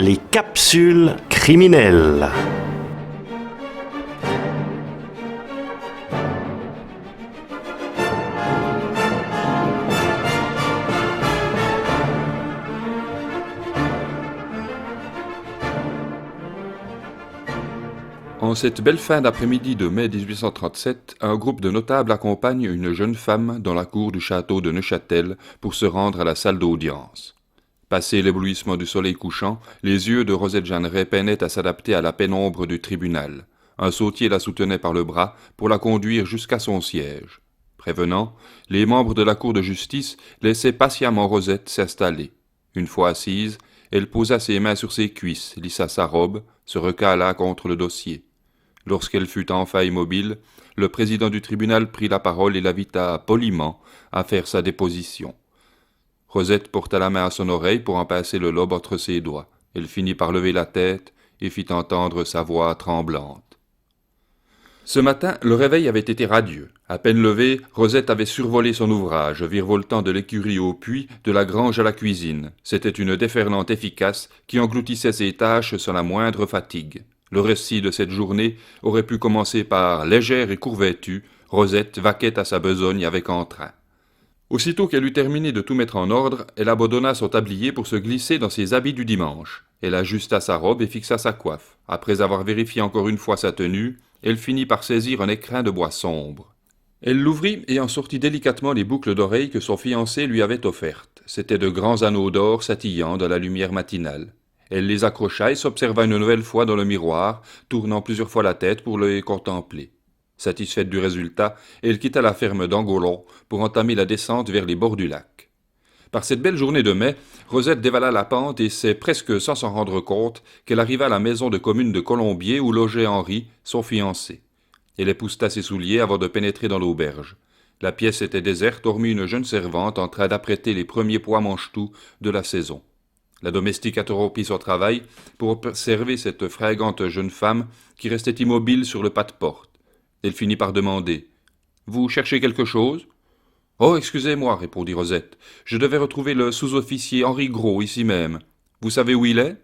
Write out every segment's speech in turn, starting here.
Les capsules criminelles. En cette belle fin d'après-midi de mai 1837, un groupe de notables accompagne une jeune femme dans la cour du château de Neuchâtel pour se rendre à la salle d'audience. Passé l'éblouissement du soleil couchant, les yeux de Rosette Jeanneret peinaient à s'adapter à la pénombre du tribunal. Un sautier la soutenait par le bras pour la conduire jusqu'à son siège. Prévenant, les membres de la cour de justice laissaient patiemment Rosette s'installer. Une fois assise, elle posa ses mains sur ses cuisses, lissa sa robe, se recala contre le dossier. Lorsqu'elle fut enfin immobile, le président du tribunal prit la parole et l'invita poliment à faire sa déposition. Rosette porta la main à son oreille pour en pincer le lobe entre ses doigts. Elle finit par lever la tête et fit entendre sa voix tremblante. Ce matin, le réveil avait été radieux. À peine levée, Rosette avait survolé son ouvrage, virevoltant de l'écurie au puits, de la grange à la cuisine. C'était une déferlante efficace qui engloutissait ses tâches sans la moindre fatigue. Le récit de cette journée aurait pu commencer par légère et court-vêtue, Rosette vaquait à sa besogne avec entrain. Aussitôt qu'elle eut terminé de tout mettre en ordre, elle abandonna son tablier pour se glisser dans ses habits du dimanche. Elle ajusta sa robe et fixa sa coiffe. Après avoir vérifié encore une fois sa tenue, elle finit par saisir un écrin de bois sombre. Elle l'ouvrit et en sortit délicatement les boucles d'oreilles que son fiancé lui avait offertes. C'étaient de grands anneaux d'or scintillant dans la lumière matinale. Elle les accrocha et s'observa une nouvelle fois dans le miroir, tournant plusieurs fois la tête pour les contempler. Satisfaite du résultat, elle quitta la ferme d'Angolon pour entamer la descente vers les bords du lac. Par cette belle journée de mai, Rosette dévala la pente et c'est presque sans s'en rendre compte qu'elle arriva à la maison de commune de Colombier où logeait Henri, son fiancé. Elle épousseta ses souliers avant de pénétrer dans l'auberge. La pièce était déserte, hormis une jeune servante en train d'apprêter les premiers pois mange-tout de la saison. La domestique interrompit son travail pour observer cette fringante jeune femme qui restait immobile sur le pas de porte. Elle finit par demander « Vous cherchez quelque chose ?»« Oh, excusez-moi, répondit Rosette. Je devais retrouver le sous-officier Henri Gros, ici même. Vous savez où il est ?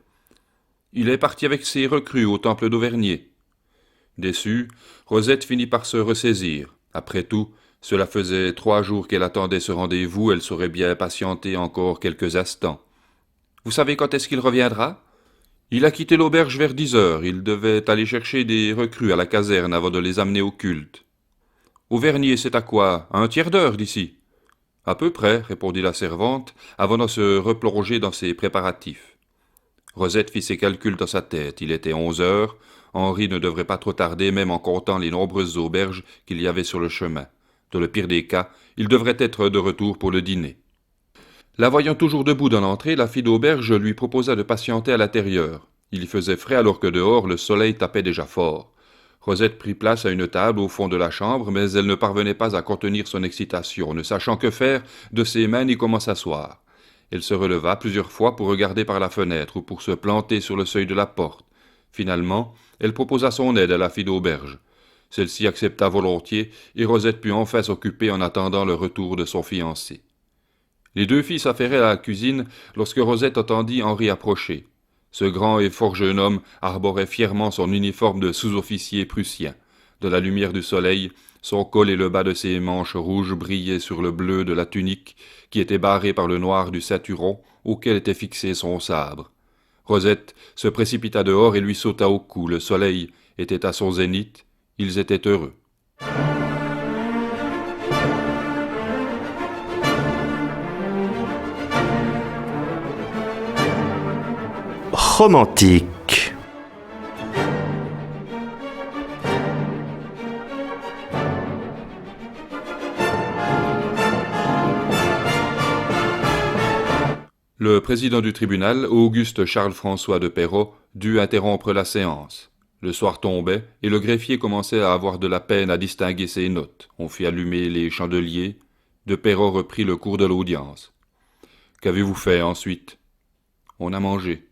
Il est parti avec ses recrues au temple d'Auvernier. Déçue, Rosette finit par se ressaisir. Après tout, cela faisait 3 jours qu'elle attendait ce rendez-vous, elle saurait bien patienter encore quelques instants. Vous savez quand est-ce qu'il reviendra ? Il a quitté l'auberge vers 10 heures. Il devait aller chercher des recrues à la caserne avant de les amener au culte. Auvernier, c'est à quoi ? À 1/3 d'heure d'ici. À peu près, répondit la servante, avant de se replonger dans ses préparatifs. Rosette fit ses calculs dans sa tête. Il était 11 heures. Henri ne devrait pas trop tarder, même en comptant les nombreuses auberges qu'il y avait sur le chemin. Dans le pire des cas, il devrait être de retour pour le dîner. La voyant toujours debout dans l'entrée, la fille d'auberge lui proposa de patienter à l'intérieur. Il y faisait frais alors que dehors le soleil tapait déjà fort. Rosette prit place à une table au fond de la chambre, mais elle ne parvenait pas à contenir son excitation, ne sachant que faire de ses mains ni comment s'asseoir. Elle se releva plusieurs fois pour regarder par la fenêtre ou pour se planter sur le seuil de la porte. Finalement, elle proposa son aide à la fille d'auberge. Celle-ci accepta volontiers et Rosette put enfin s'occuper en attendant le retour de son fiancé. Les 2 filles s'affairaient à la cuisine lorsque Rosette entendit Henri approcher. Ce grand et fort jeune homme arborait fièrement son uniforme de sous-officier prussien. De la lumière du soleil, son col et le bas de ses manches rouges brillaient sur le bleu de la tunique qui était barrée par le noir du ceinturon auquel était fixé son sabre. Rosette se précipita dehors et lui sauta au cou. Le soleil était à son zénith. Ils étaient heureux. Romantique. Le président du tribunal, Auguste Charles-François de Perrot, dut interrompre la séance. Le soir tombait et le greffier commençait à avoir de la peine à distinguer ses notes. On fit allumer les chandeliers. De Perrot reprit le cours de l'audience. « Qu'avez-vous fait ensuite ?»« On a mangé. »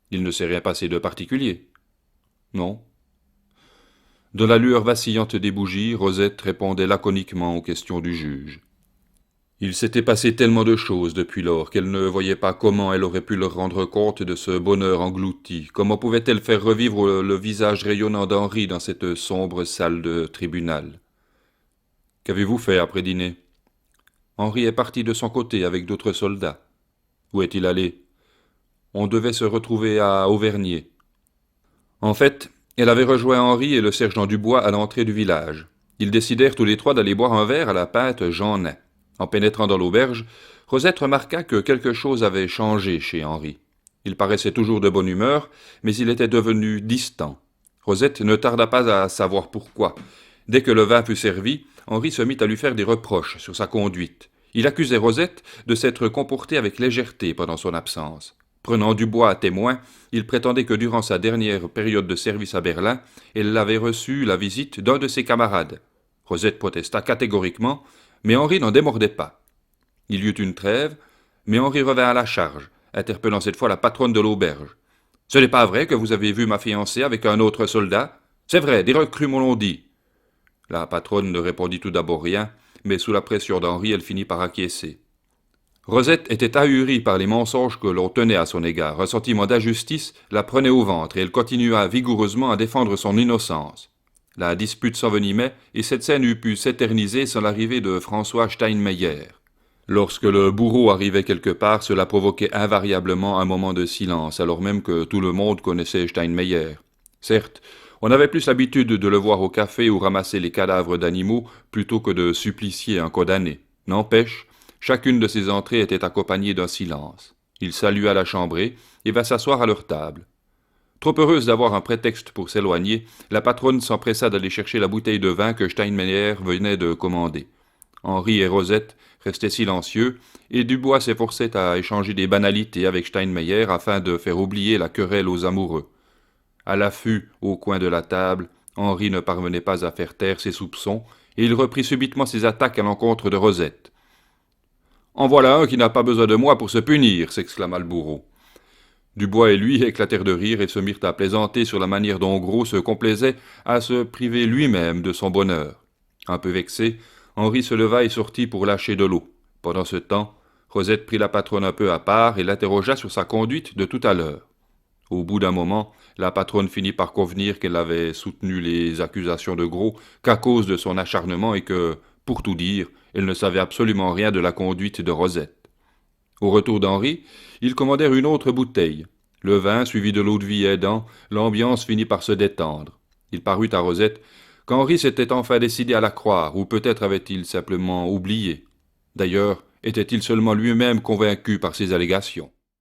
« Il ne s'est rien passé de particulier ?»« Non. » De la lueur vacillante des bougies, Rosette répondait laconiquement aux questions du juge. Il s'était passé tellement de choses depuis lors qu'elle ne voyait pas comment elle aurait pu leur rendre compte de ce bonheur englouti. Comment pouvait-elle faire revivre le visage rayonnant d'Henri dans cette sombre salle de tribunal? Qu'avez-vous fait après dîner? Henri est parti de son côté avec d'autres soldats. Où est-il allé? On devait se retrouver à Auvernier. En fait, elle avait rejoint Henri et le sergent Dubois à l'entrée du village. Ils décidèrent tous les trois d'aller boire un verre à la pinte Jeannin. En pénétrant dans l'auberge, Rosette remarqua que quelque chose avait changé chez Henri. Il paraissait toujours de bonne humeur, mais il était devenu distant. Rosette ne tarda pas à savoir pourquoi. Dès que le vin fut servi, Henri se mit à lui faire des reproches sur sa conduite. Il accusait Rosette de s'être comportée avec légèreté pendant son absence. Prenant Dubois à témoin, il prétendait que durant sa dernière période de service à Berlin, elle avait reçu la visite d'un de ses camarades. Rosette protesta catégoriquement, mais Henri n'en démordait pas. Il y eut une trêve, mais Henri revint à la charge, interpellant cette fois la patronne de l'auberge. « Ce n'est pas vrai que vous avez vu ma fiancée avec un autre soldat? C'est vrai, des recrues me l'ont dit. » La patronne ne répondit tout d'abord rien, mais sous la pression d'Henri, elle finit par acquiescer. Rosette était ahurie par les mensonges que l'on tenait à son égard. Un sentiment d'injustice la prenait au ventre et elle continua vigoureusement à défendre son innocence. La dispute s'envenimait et cette scène eût pu s'éterniser sans l'arrivée de François Steinmeyer. Lorsque le bourreau arrivait quelque part, cela provoquait invariablement un moment de silence, alors même que tout le monde connaissait Steinmeyer. Certes, on avait plus l'habitude de le voir au café ou ramasser les cadavres d'animaux plutôt que de supplicier un condamné. N'empêche, chacune de ses entrées était accompagnée d'un silence. Il salua la chambrée et va s'asseoir à leur table. Trop heureuse d'avoir un prétexte pour s'éloigner, la patronne s'empressa d'aller chercher la bouteille de vin que Steinmeyer venait de commander. Henri et Rosette restaient silencieux, et Dubois s'efforçait à échanger des banalités avec Steinmeyer afin de faire oublier la querelle aux amoureux. À l'affût, au coin de la table, Henri ne parvenait pas à faire taire ses soupçons, et il reprit subitement ses attaques à l'encontre de Rosette. « En voilà un qui n'a pas besoin de moi pour se punir !» s'exclama le bourreau. Dubois et lui éclatèrent de rire et se mirent à plaisanter sur la manière dont Gros se complaisait à se priver lui-même de son bonheur. Un peu vexé, Henri se leva et sortit pour lâcher de l'eau. Pendant ce temps, Rosette prit la patronne un peu à part et l'interrogea sur sa conduite de tout à l'heure. Au bout d'un moment, la patronne finit par convenir qu'elle avait soutenu les accusations de Gros qu'à cause de son acharnement et que, pour tout dire, elle ne savait absolument rien de la conduite de Rosette. Au retour d'Henri, ils commandèrent une autre bouteille. Le vin, suivi de l'eau-de-vie aidant, l'ambiance finit par se détendre. Il parut à Rosette qu'Henri s'était enfin décidé à la croire, ou peut-être avait-il simplement oublié. D'ailleurs, était-il seulement lui-même convaincu par ses allégations?